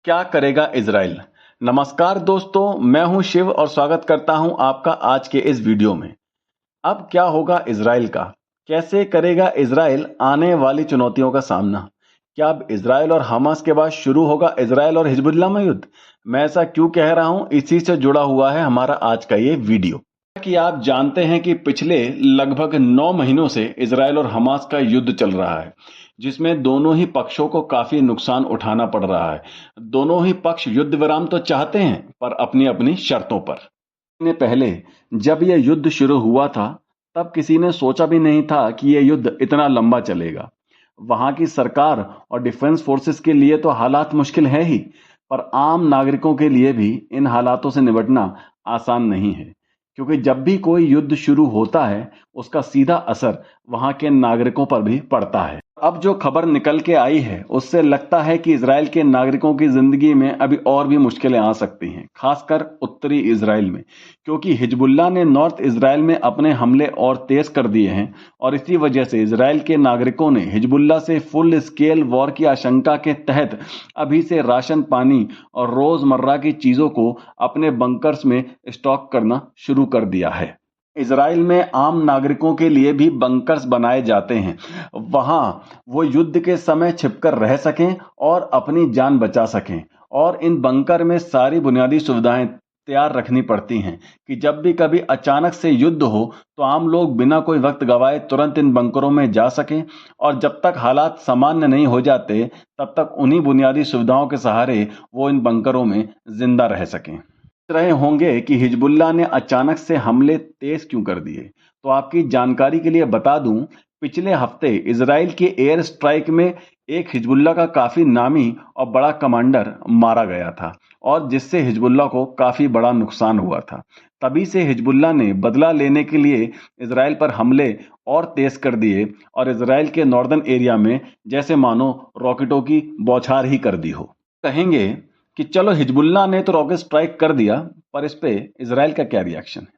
क्या करेगा इजराइल? नमस्कार दोस्तों, मैं हूं शिव और स्वागत करता हूं आपका आज के इस वीडियो में। अब क्या होगा इजराइल का? कैसे करेगा इजराइल आने वाली चुनौतियों का सामना? क्या अब इजराइल और हमास के बाद शुरू होगा इजराइल और हिजबुल्लाह में युद्ध? मैं ऐसा क्यों कह रहा हूं, इसी से जुड़ा हुआ है हमारा आज का ये वीडियो। कि आप जानते हैं कि पिछले लगभग 9 महीनों से इजराइल और हमास का युद्ध चल रहा है, जिसमें दोनों ही पक्षों को काफी नुकसान उठाना पड़ रहा है। दोनों ही पक्ष युद्ध विराम तो चाहते हैं, पर अपनी अपनी शर्तों पर। ने पहले जब यह युद्ध शुरू हुआ था, तब किसी ने सोचा भी नहीं था कि यह युद्ध इतना लंबा चलेगा। वहां की सरकार और डिफेंस फोर्सेस के लिए तो हालात मुश्किल है ही, पर आम नागरिकों के लिए भी इन हालातों से निपटना आसान नहीं है, क्योंकि जब भी कोई युद्ध शुरू होता है, उसका सीधा असर वहां के नागरिकों पर भी पड़ता है। अब जो खबर निकल के आई है, उससे लगता है कि इजराइल के नागरिकों की जिंदगी में अभी और भी मुश्किलें आ सकती हैं, खासकर उत्तरी इजराइल में, क्योंकि हिजबुल्लाह ने नॉर्थ इजराइल में अपने हमले और तेज कर दिए हैं और इसी वजह से इजराइल के नागरिकों ने हिजबुल्लाह से फुल स्केल वॉर की आशंका के तहत अभी से राशन पानी और रोजमर्रा की चीजों को अपने बंकर्स में स्टॉक करना शुरू कर दिया है। इजराइल में आम नागरिकों के लिए भी बंकर्स बनाए जाते हैं, वहां वो युद्ध के समय छिपकर रह सकें और अपनी जान बचा सकें। और इन बंकर में सारी बुनियादी सुविधाएं तैयार रखनी पड़ती हैं कि जब भी कभी अचानक से युद्ध हो, तो आम लोग बिना कोई वक्त गवाए तुरंत इन बंकरों में जा सकें और जब तक हालात सामान्य नहीं हो जाते, तब तक उन्हीं बुनियादी सुविधाओं के सहारे वो इन बंकरों में जिंदा रह सकें। रहे होंगे कि हिजबुल्लाह ने अचानक से हमले तेज क्यों कर दिए, तो आपकी जानकारी के लिए बता दूं, पिछले हफ्ते इजराइल के एयर स्ट्राइक में एक हिजबुल्लाह का काफी नामी और बड़ा कमांडर मारा गया था और जिससे हिजबुल्लाह को काफी बड़ा नुकसान हुआ था। तभी से हिजबुल्लाह ने बदला लेने के लिए इजराइल पर हमले और तेज कर दिए और इजराइल के नॉर्दर्न एरिया में जैसे मानो रॉकेटों की बौछार ही कर दी हो। कहेंगे कि चलो हिजबुल्लाह ने तो रॉकेट स्ट्राइक कर दिया, पर इस पे इजराइल का क्या रिएक्शन है?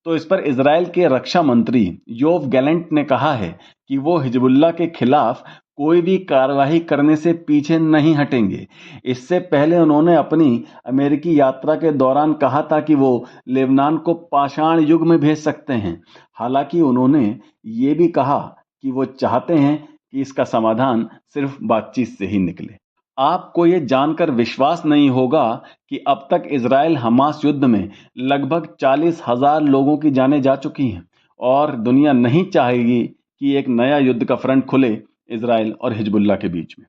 तो इस पर इजराइल के रक्षा मंत्री योव गैलेंट ने कहा है कि वो हिजबुल्लाह के खिलाफ कोई भी कार्रवाई करने से पीछे नहीं हटेंगे। इससे पहले उन्होंने अपनी अमेरिकी यात्रा के दौरान कहा था कि वो लेबनान को पाषाण युग में भेज सकते हैं। हालांकि उन्होंने ये भी कहा कि वो चाहते हैं कि इसका समाधान सिर्फ बातचीत से ही निकले। आपको ये जानकर विश्वास नहीं होगा कि अब तक इजराइल हमास युद्ध में लगभग 40,000 लोगों की जानें जा चुकी हैं और दुनिया नहीं चाहेगी कि एक नया युद्ध का फ्रंट खुले इजराइल और हिजबुल्लाह के बीच में।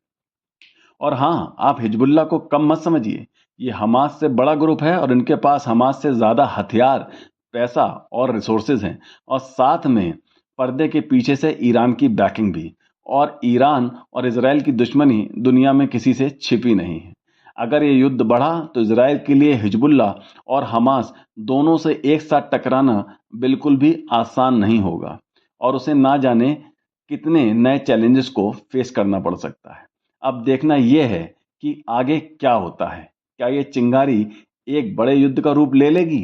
और हाँ, आप हिजबुल्लाह को कम मत समझिए। ये हमास से बड़ा ग्रुप है और इनके पास हमास से ज्यादा हथियार, पैसा और रिसोर्सेज हैं और साथ में पर्दे के पीछे से ईरान की बैकिंग भी। और ईरान और इजराइल की दुश्मनी दुनिया में किसी से छिपी नहीं है। अगर ये युद्ध बढ़ा तो इजराइल के लिए हिजबुल्लाह और हमास दोनों से एक साथ टकराना बिल्कुल भी आसान नहीं होगा और उसे ना जाने कितने नए चैलेंजेस को फेस करना पड़ सकता है। अब देखना यह है कि आगे क्या होता है। क्या ये चिंगारी एक बड़े युद्ध का रूप ले लेगी?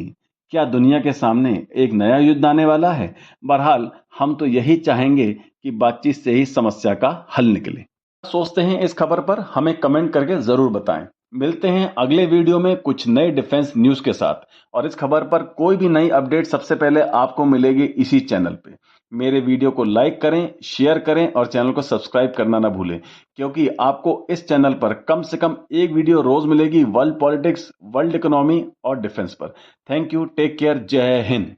क्या दुनिया के सामने एक नया युद्ध आने वाला है? बहरहाल हम तो यही चाहेंगे कि बातचीत से ही समस्या का हल निकले। सोचते हैं इस खबर पर, हमें कमेंट करके जरूर बताएं। मिलते हैं अगले वीडियो में कुछ नए डिफेंस न्यूज के साथ और इस खबर पर कोई भी नई अपडेट सबसे पहले आपको मिलेगी इसी चैनल पे। मेरे वीडियो को लाइक करें, शेयर करें और चैनल को सब्सक्राइब करना ना भूलें, क्योंकि आपको इस चैनल पर कम से कम एक वीडियो रोज मिलेगी वर्ल्ड पॉलिटिक्स, वर्ल्ड इकोनॉमी और डिफेंस पर। थैंक यू, टेक केयर, जय हिंद।